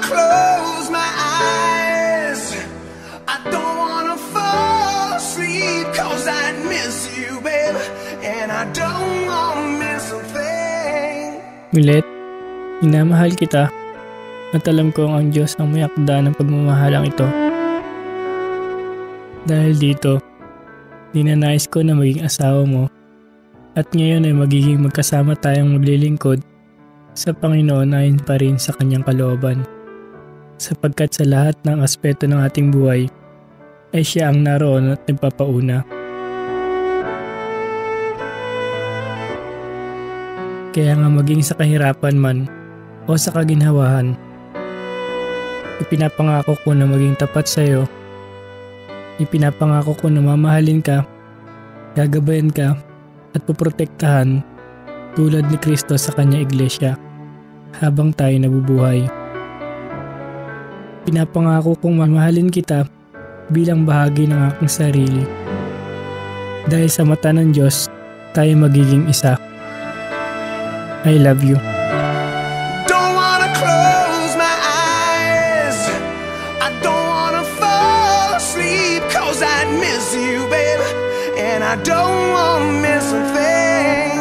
close my eyes. I don't wanna fall asleep, 'cause I miss you, babe, and I don't wanna miss a thing. Ulit, minamahal kita at alam ko ang Diyos ang may akda ng pagmamahalang ito. Dahil dito, dinanais ko na maging asawa mo at ngayon ay magiging magkasama tayong maglilingkod sa Panginoon ayon pa rin sa kanyang kalooban. Sapagkat sa lahat ng aspeto ng ating buhay ay siya ang naroon at nagpapauna. Kaya nga maging sa kahirapan man o sa kaginhawahan, ipinapangako ko na maging tapat sa iyo. Ipinapangako ko na mamahalin ka, gagabayan ka at poprotektahan tulad ni Kristo sa kanya iglesia habang tayo nabubuhay. Pinapangako kong mamahalin kita bilang bahagi ng aking sarili. Dahil sa mata ng Diyos, tayo magiging isa. I love you. Don't wanna close my eyes. I don't wanna fall asleep, 'cause I miss you, babe, and I don't wanna miss a thing.